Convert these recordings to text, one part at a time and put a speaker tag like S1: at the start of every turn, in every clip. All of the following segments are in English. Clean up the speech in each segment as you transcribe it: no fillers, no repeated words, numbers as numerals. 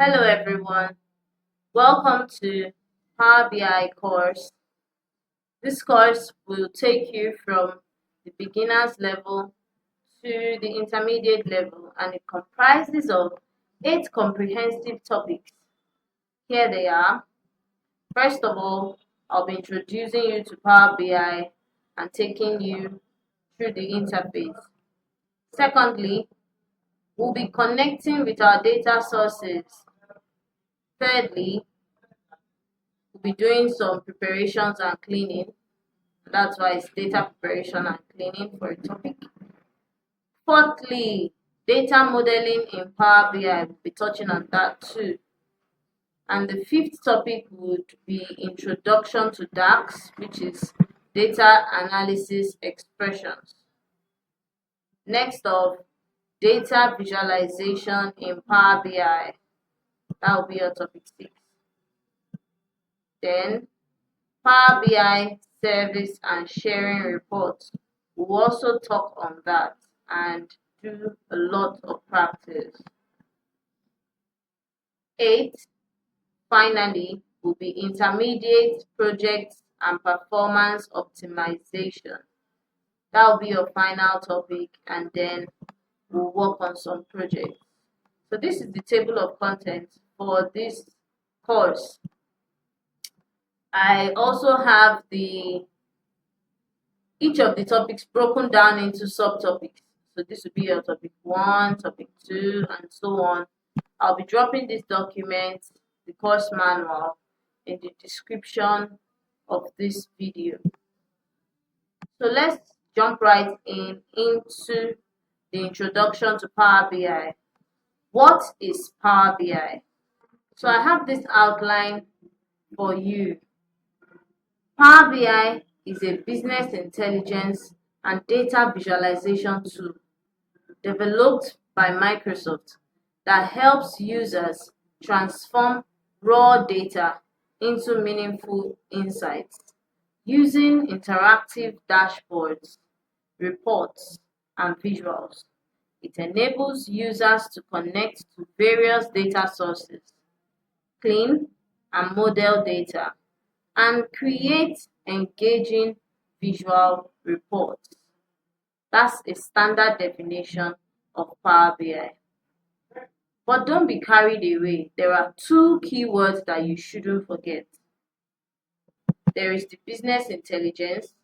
S1: Hello everyone, welcome to Power BI course. This course will take you from the beginners level to the intermediate level, and it comprises of 8 comprehensive topics. Here they are. First of all, I'll be introducing you to Power BI and taking you through the interface. Secondly, we'll be connecting with our data sources. Thirdly, we'll be doing some preparations and cleaning. That's why it's data preparation and cleaning for a topic. Fourthly, data modeling in Power BI. We'll be touching on that too. And the fifth topic would be introduction to DAX, which is data analysis expressions. Next up, data visualization in Power BI. That will be your topic 6. Then Power BI service and sharing reports. We'll also talk on that and do a lot of practice. 8. Finally, will be intermediate projects and performance optimization. That will be your final topic, and then we'll work on some projects. So this is the table of contents for this course. I also have each of the topics broken down into subtopics. So this will be your topic 1, topic 2, and so on. I'll be dropping this document, the course manual, in the description of this video. So let's jump right into the introduction to Power BI. What is Power BI? So I have this outline for you. Power BI is a business intelligence and data visualization tool developed by Microsoft that helps users transform raw data into meaningful insights using interactive dashboards, reports, and visuals. It enables users to connect to various data sources, clean and model data, and create engaging visual reports. That's a standard definition of Power BI. But don't be carried away. There are 2 keywords that you shouldn't forget. There is the business intelligence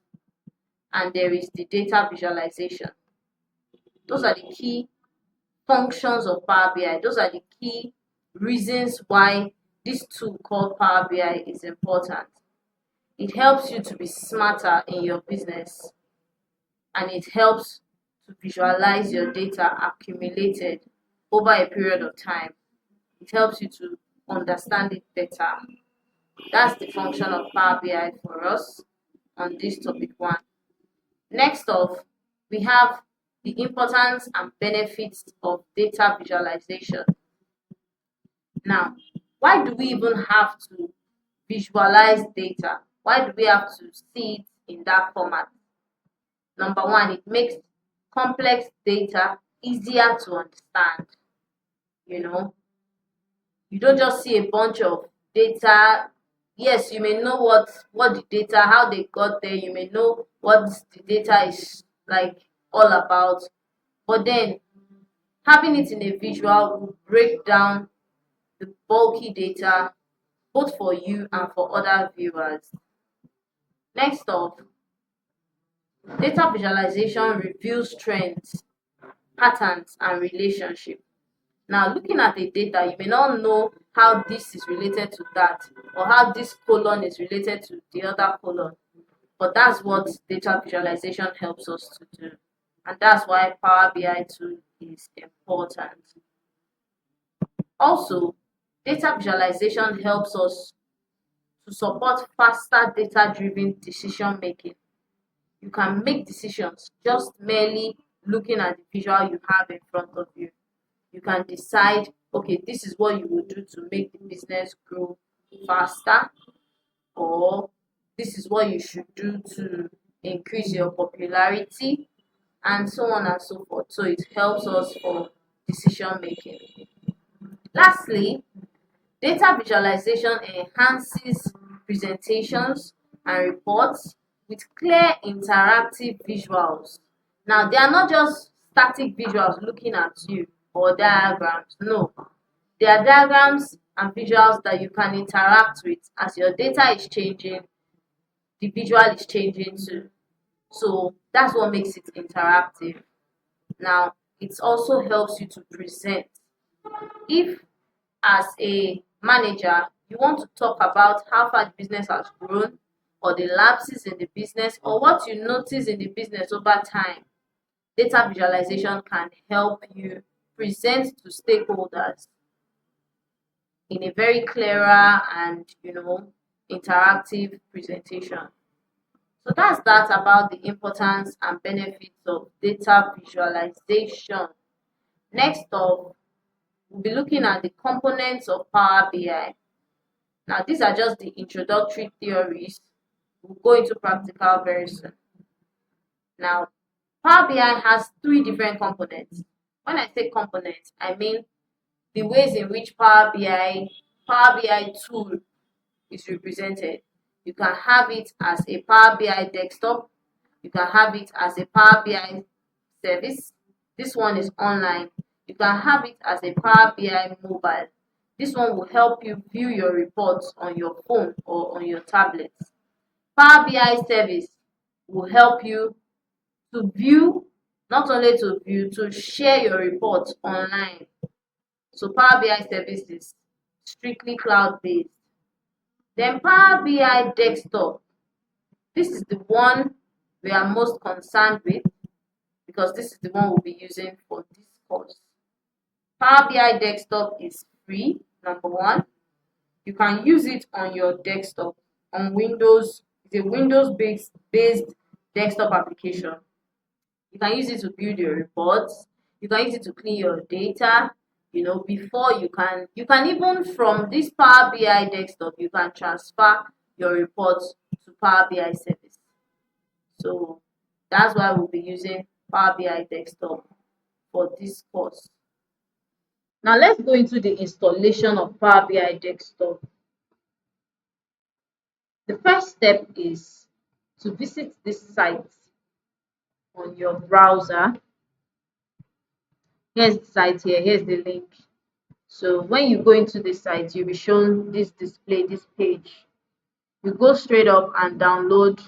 S1: and there is the data visualization. Those are the key functions of Power BI. Those are the key reasons why this tool called Power BI is important. It helps you to be smarter in your business, and it helps to visualize your data accumulated over a period of time. It helps you to understand it better. That's the function of Power BI for us on this topic 1. Next up, we have the importance and benefits of data visualization. Now, why do we even have to visualize data? Why do we have to see it in that format? Number 1, it makes complex data easier to understand. You don't just see a bunch of data. Yes, you may know what the data, how they got there, you may know what the data is like all about, but then having it in a visual will break down the bulky data both for you and for other viewers. Next up, data visualization reveals trends, patterns, and relationships. Now, looking at the data, you may not know how this is related to that, or how this column is related to the other column, but that's what data visualization helps us to do, and that's why Power BI tool is important. Also, data visualization helps us to support faster data-driven decision making. You can make decisions just merely looking at the visual you have in front of you. You can decide, okay, this is what you will do to make the business grow faster, or this is what you should do to increase your popularity, and so on and so forth. So it helps us for decision making. Lastly, Data visualization enhances presentations and reports with clear interactive visuals. Now, they are not just static visuals looking at you or diagrams. No, they are diagrams and visuals that you can interact with. As your data is changing, the visual is changing too. So that's what makes it interactive. Now, it also helps you to present. If, as a manager, you want to talk about how far the business has grown, or the lapses in the business, or what you notice in the business over time, data visualization can help you present to stakeholders in a very clearer and interactive presentation. So that's that about the importance and benefits of data visualization. Next up, we'll be looking at the components of Power BI. Now, these are just the introductory theories. We'll go into practical very soon. Now, Power BI has three different components. When I say components, I mean the ways in which Power BI tool is represented. You can have it as a Power BI desktop. You can have it as a Power BI service. This one is online. You can have it as a Power BI mobile. This one will help you view your reports on your phone or on your tablet. Power BI service will help you to view, not only to view, to share your reports online. So Power BI service is strictly cloud-based. Then Power BI desktop. This is the one we are most concerned with because this is the one we'll be using for this course. Power BI desktop is free, number one. You can use it on your desktop, on Windows. It's a Windows-based desktop application. You can use it to build your reports. You can use it to clean your data. Before you can even from this Power BI desktop, you can transfer your reports to Power BI service. So that's why we'll be using Power BI desktop for this course. Now let's go into the installation of Power BI desktop. The first step is to visit this site on your browser. Here's the site here, here's the link. So when you go into the site, you'll be shown this display, this page. You go straight up and download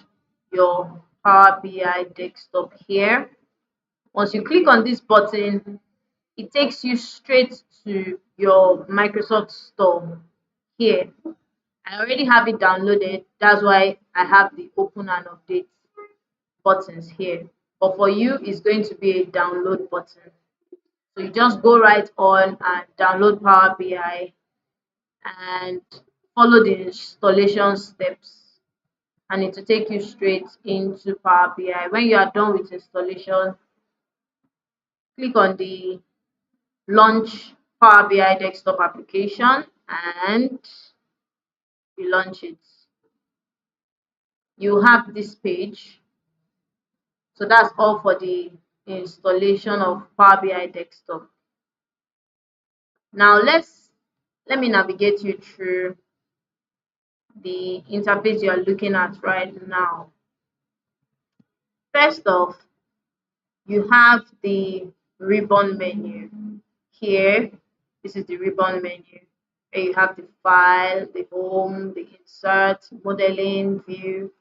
S1: your Power BI desktop here. Once you click on this button, it takes you straight to your Microsoft Store here. I already have it downloaded. That's why I have the open and update buttons here. But for you, it's going to be a download button. So you just go right on and download Power BI and follow the installation steps, and it will take you straight into Power BI. When you are done with installation, click on the launch Power BI desktop application and you launch it. You have this page. So that's all for the installation of Power BI desktop. Now let me navigate you through the interface you are looking at right now. First off, you have the ribbon menu here. This is the ribbon menu where you have the file, the home, the insert, modeling, view,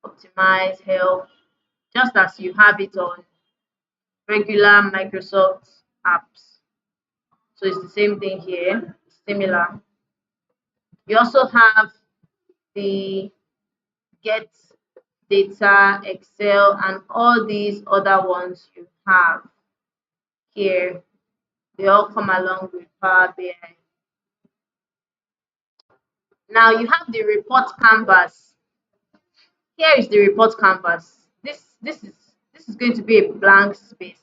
S1: optimize, help, just as you have it on regular Microsoft apps. So it's the same thing here, similar. You also have the get data, Excel, and all these other ones you have here. They all come along with Power BI. Now you have the report canvas. Here is the report canvas. This is going to be a blank space.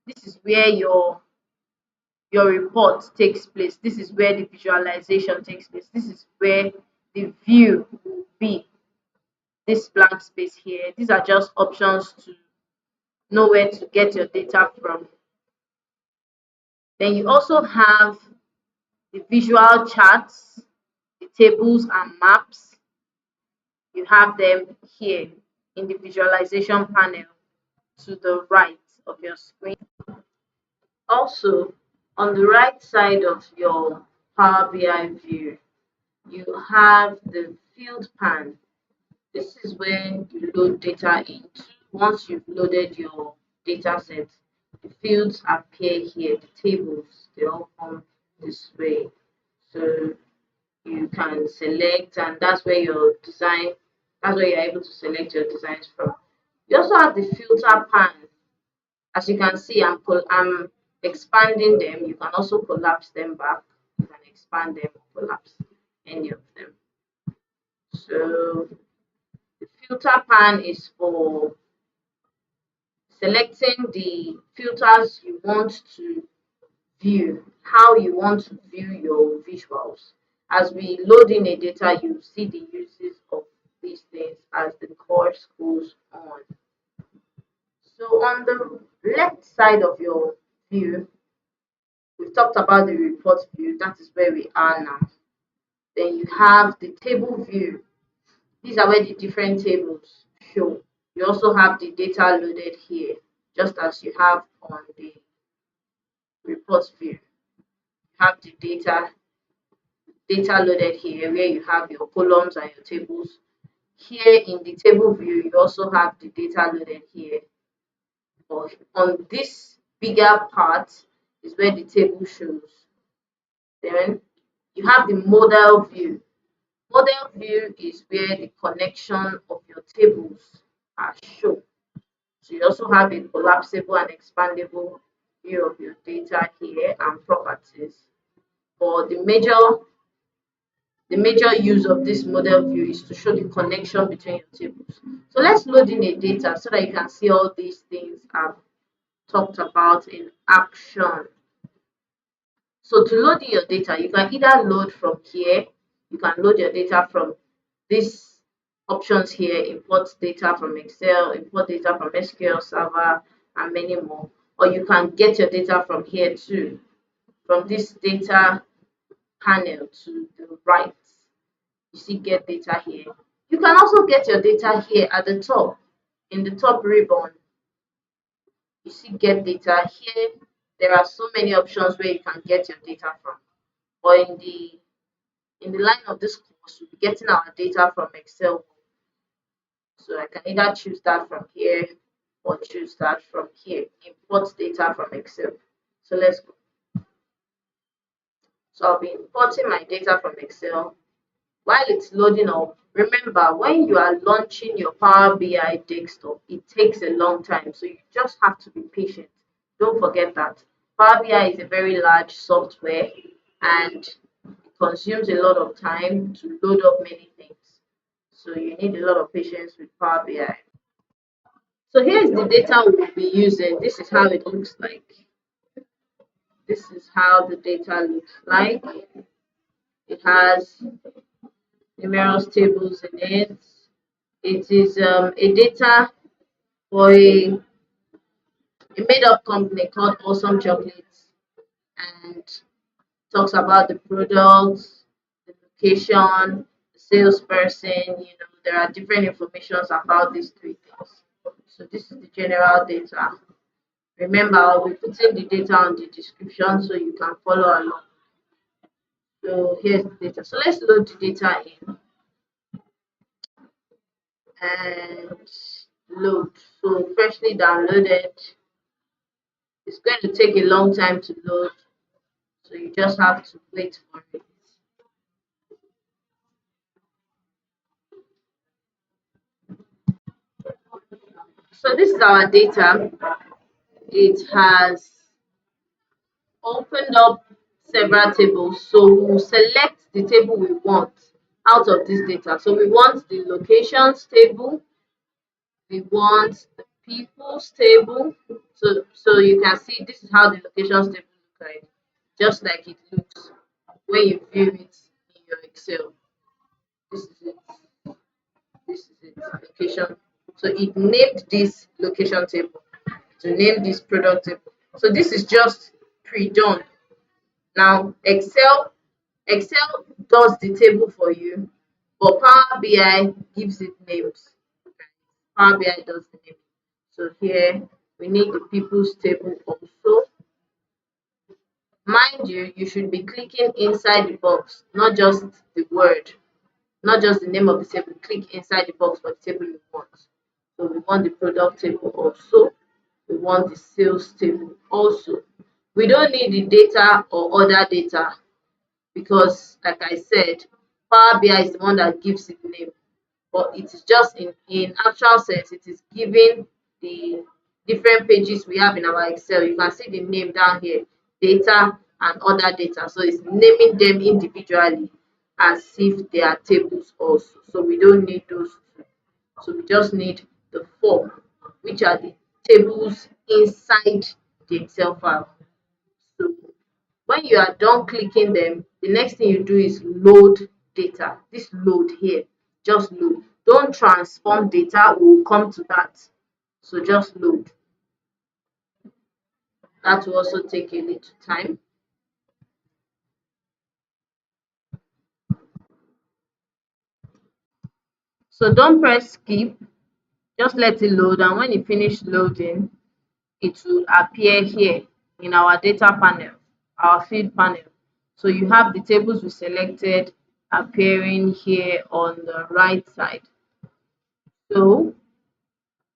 S1: This is where your report takes place. This is where the visualization takes place. This is where the view will be. This blank space here. These are just options to know where to get your data from. Then you also have the visual charts, the tables and maps, you have them here in the visualization panel to the right of your screen. Also, on the right side of your Power BI view, you have the field pan. This is where you load data into. Once you've loaded your data set, the fields appear here, the tables, they all come this way. So you can select, and that's where you're able to select your designs from. You also have the filter pan. As you can see, I'm expanding them. You can also collapse them back. You can expand them or collapse any of them. So the filter pan is for selecting the filters you want to view, how you want to view your visuals. As we load in a data, you see the uses of these things as the course goes on. So on the left side of your view, we've talked about the report view. That is where we are now. Then you have the table view. These are where the different tables show. You also have the data loaded here, just as you have on the report view. You have the data loaded here where you have your columns and your tables. Here in the table view, you also have the data loaded here. But on this bigger part is where the table shows. Then you have the model view. Model view is where the connection of your tables are shown. So you also have a collapsible and expandable view of your data here and properties. But the major use of this model view is to show the connection between your tables. So let's load in a data so that you can see all these things I've talked about in action. So to load in your data, you can either load from here, you can load your data from these options here, import data from Excel, import data from SQL Server, and many more. Or you can get your data from here too, from this data panel to the right. You see get data here. You can also get your data here at the top, in the top ribbon. You see get data here. There are so many options where you can get your data from. Or in the line of this course, we'll be getting our data from Excel. So I can either choose that from here or choose that from here. Import data from Excel. So let's go. So I'll be importing my data from Excel. While it's loading up, remember when you are launching your Power BI desktop, it takes a long time. So you just have to be patient. Don't forget that. Power BI is a very large software and it consumes a lot of time to load up many things. So you need a lot of patience with Power BI. So here is the data we'll be using. This is how it looks like. This is how the data looks like. It has numerous tables in it. It is a data for a made-up company called Awesome Chocolates and talks about the products, the location, the salesperson. There are different informations about these three things. So this is the general data. Remember, I'll be putting the data on the description so you can follow along. So here's the data. So let's load the data in and load. So freshly downloaded. It's going to take a long time to load. So you just have to wait for it. So this is our data. It has opened up several tables. So we'll select the table we want out of this data. So we want the locations table, we want the people's table. So you can see this is how the locations table looks like, just like it looks when you view it in your Excel. This is it. This is it. Location. So it named this location table to name this product table. So this is just pre-done. Now Excel Excel does the table for you, but Power BI gives it names. Power BI does the name. So here we need the people's table also. Mind you, you should be clicking inside the box, not just the word, not just the name of the table. Click inside the box for the table you want. So we want the product table also. We want the sales table also. We don't need the data or other data because, like I said, Power BI is the one that gives it name, but it is just in actual sense, it is giving the different pages we have in our Excel. You can see the name down here, data and other data. So it's naming them individually as if they are tables also. So we don't need those two. So we just need the four, which are the tables inside the Excel file. So when you are done clicking them, the next thing you do is load data. This load here, just load. Don't transform data, we'll come to that. So just load. That will also take a little time. So don't press skip, just let it load, and when it finish loading, it will appear here in our data panel, our field panel. So you have the tables we selected appearing here on the right side. So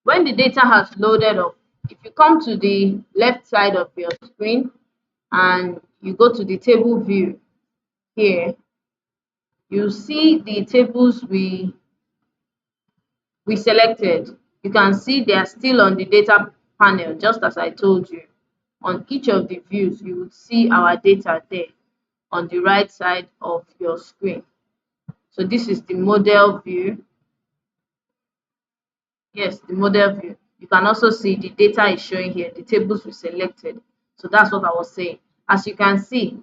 S1: when the data has loaded up, if you come to the left side of your screen and you go to the table view here, you see the tables we selected. You can see they are still on the data panel, just as I told you. On each of the views, you would see our data there on the right side of your screen. So this is the model view. Yes, the model view. You can also see the data is showing here, the tables we selected. So that's what I was saying. As you can see,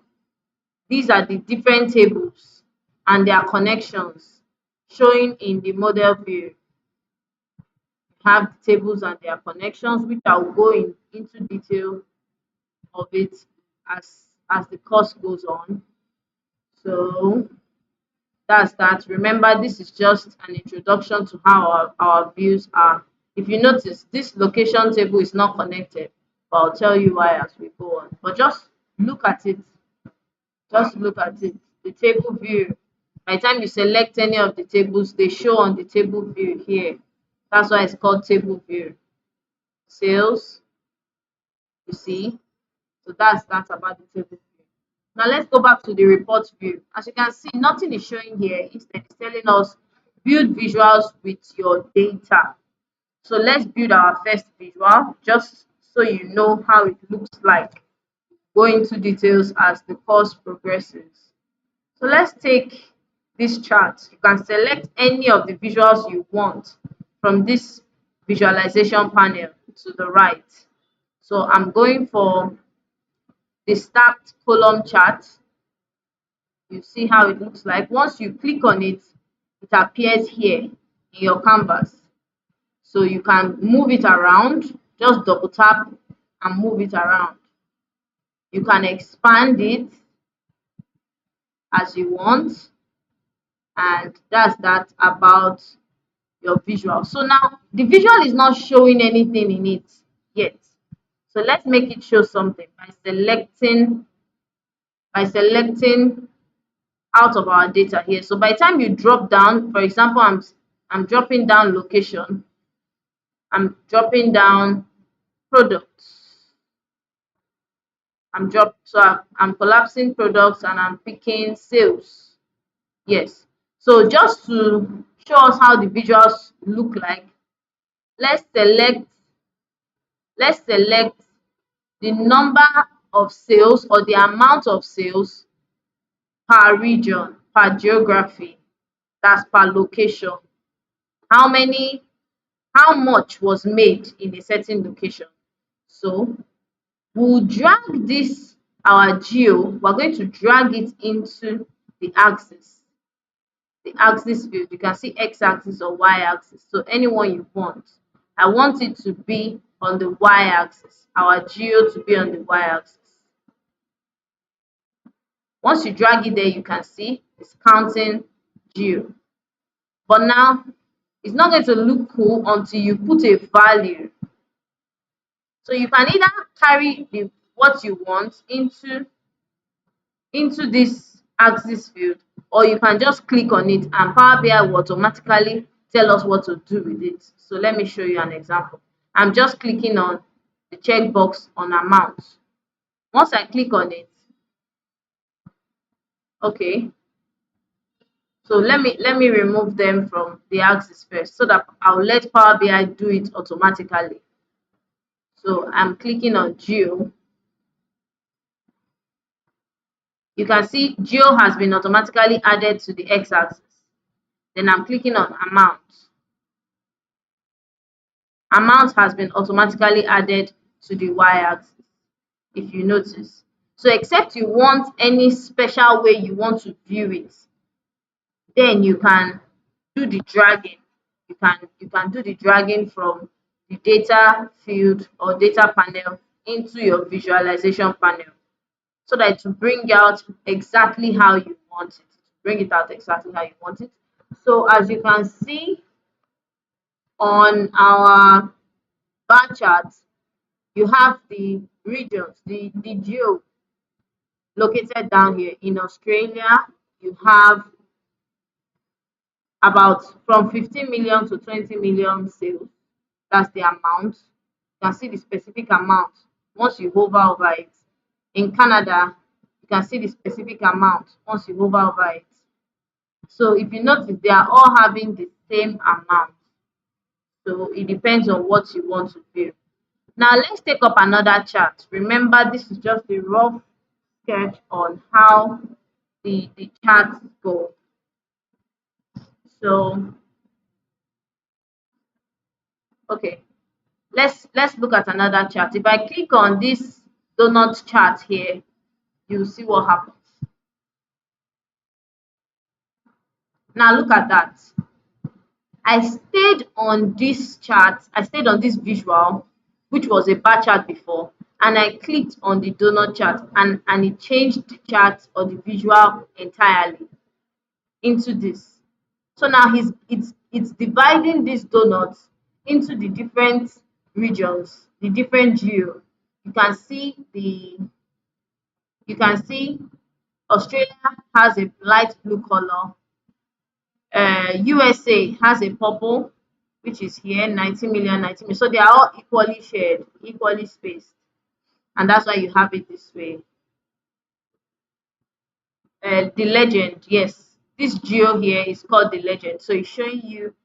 S1: these are the different tables and their connections showing in the model view. Have the tables and their connections, which I will go into detail of it as the course goes on. So that's that. Remember, this is just an introduction to how our views are. If you notice, this location table is not connected, but I'll tell you why as we go on. But just look at it. Just look at it. The table view. By the time you select any of the tables, they show on the table view here. That's why it's called table view. Sales, you see. So that's about the table view. Now let's go back to the report view. As you can see, nothing is showing here. Instead, it's telling us build visuals with your data. So let's build our first visual just so you know how it looks like. Go into details as the course progresses. So let's take this chart. You can select any of the visuals you want from this visualization panel to the right. So I'm going for the stacked column chart. You see how it looks like. Once you click on it, it appears here in your canvas. So you can move it around, just double tap and move it around. You can expand it as you want, and that's that about your visual. So now the visual is not showing anything in it yet. So let's make it show something by selecting out of our data here. So by the time you drop down, for example, I'm dropping down location, I'm dropping down products. I'm collapsing products and I'm picking sales. Yes. So just to show us how the visuals look like, let's select let's select the number of sales or the amount of sales per region, per geography, that's per location. How many, how much was made in a certain location. So we'll drag this, our geo, we're going to drag it into the axis. The axis field, you can see x-axis or y-axis, so anyone you want. I want it to be on the y-axis, our geo to be on the y-axis. Once you drag it there, you can see it's counting geo. But now it's not going to look cool until you put a value. So you can either carry what you want into this axis field, or you can just click on it and Power BI will automatically tell us what to do with it. So let me show you an example. I'm just clicking on the checkbox on amount. Once I click on it, okay, so let me remove them from the axis first so that I'll let Power BI do it automatically. So I'm clicking on geo. You can see geo has been automatically added to the x-axis. Then I'm clicking on amount. Amount has been automatically added to the y-axis, if you notice. So except you want any special way you want to view it, then you can do the dragging. You can do the dragging from the data field or data panel into your visualization panel so that to bring out exactly how you want it. Bring it out exactly how you want it. So as you can see on our bar chart, you have the regions, the geo located down here. In Australia, you have about from 15 million to 20 million sales. That's the amount. You can see the specific amount once you hover over it. In Canada, you can see the specific amount once you hover over it. So if you notice, they are all having the same amount. So it depends on what you want to do. Now let's take up another chart. Remember, this is just a rough sketch on how the charts go. So okay, let's look at another chart. If I click on this donut chart here, you'll see what happens. Now look at that. I stayed on this chart, I stayed on this visual, which was a bar chart before, and I clicked on the donut chart and it changed the chart or the visual entirely into this. So now it's dividing these donuts into the different regions, the different geo. You can see Australia has a light blue color. USA has a purple, which is here 90 million, 90 million. So they are all equally shared, equally spaced, and that's why you have it this way. The legend, yes, this geo here is called the legend. So it's showing you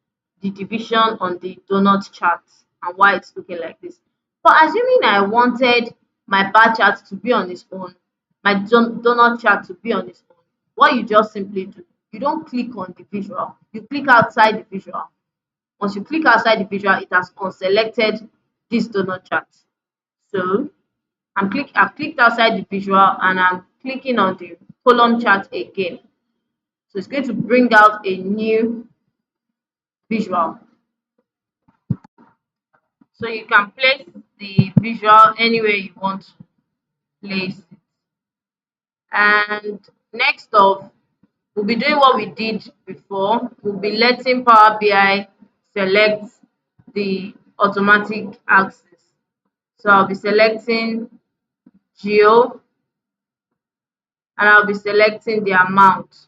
S1: the division on the donut chart and why it's looking like this. But assuming I wanted my bar chart to be on its own, my donut chart to be on its own, what you just simply do, you don't click on the visual, you click outside the visual. Once you click outside the visual, it has unselected this donut chart. So I've clicked outside the visual and I'm clicking on the column chart again. So it's going to bring out a new visual. So you can place the visual anywhere you want to place it. And next up, we'll be doing what we did before. We'll be letting Power BI select the automatic axis. So I'll be selecting geo and I'll be selecting the amount.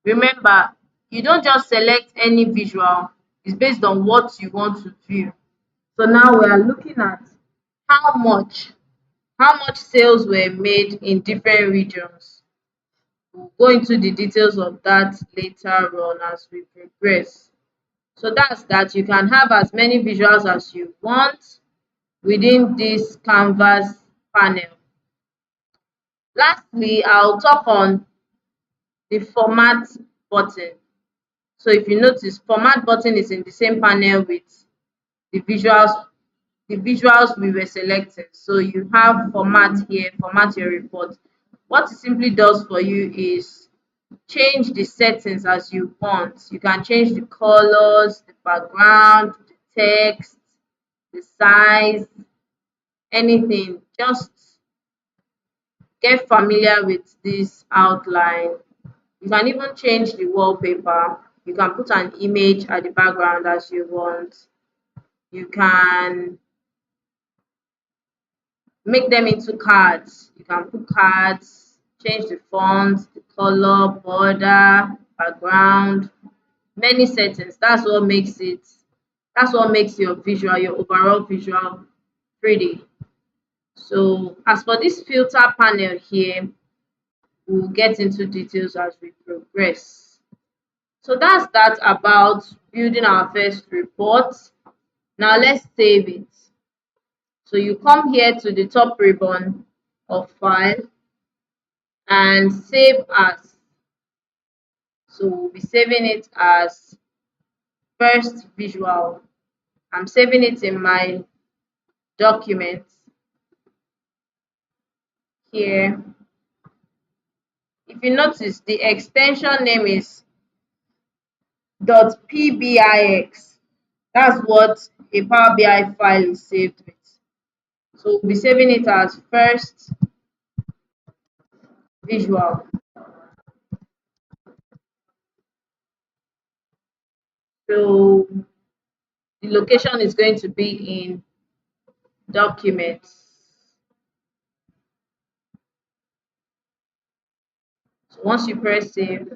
S1: Remember, you don't just select any visual, it's based on what you want to view. So now we are looking at how much sales were made in different regions. We'll go into the details of that later on as we progress. So that's that. You can have as many visuals as you want within this canvas panel. Lastly, I'll talk on the format button. So if you notice, format button is in the same panel with the visuals we were selecting. So you have format here, format your report. What it simply does for you is change the settings as you want. You can change the colors, the background, the text, the size, anything. get familiar with this outline. You can even change the wallpaper. You can put an image at the background as you want. You can make them into cards. You can put cards, change the font, the color, border, background, many settings. That's what makes your visual, your overall visual pretty. So as for this filter panel here, we'll get into details as we progress. So that's that about building our first report. Now let's save it. So you come here to the top ribbon of file and save as. So we'll be saving it as first visual. I'm saving it in my documents here. If you notice, the extension name is .pbix. That's what a Power BI file is saved with. So we'll be saving it as first visual. So the location is going to be in documents. So once you press save,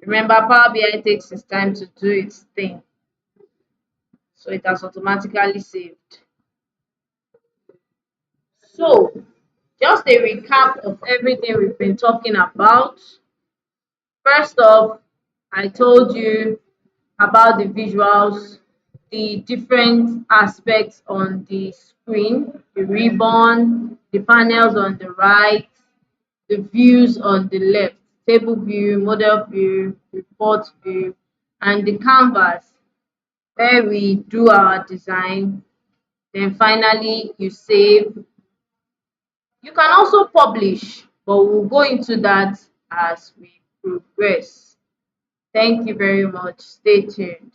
S1: remember Power BI takes its time to do its thing. So it has automatically saved. So just a recap of everything we've been talking about. First off, I told you about the visuals, the different aspects on the screen, the ribbon, the panels on the right, the views on the left, table view, model view, report view, and the canvas where we do our design. Then finally, you save. You can also publish, but we'll go into that as we progress. Thank you very much. Stay tuned.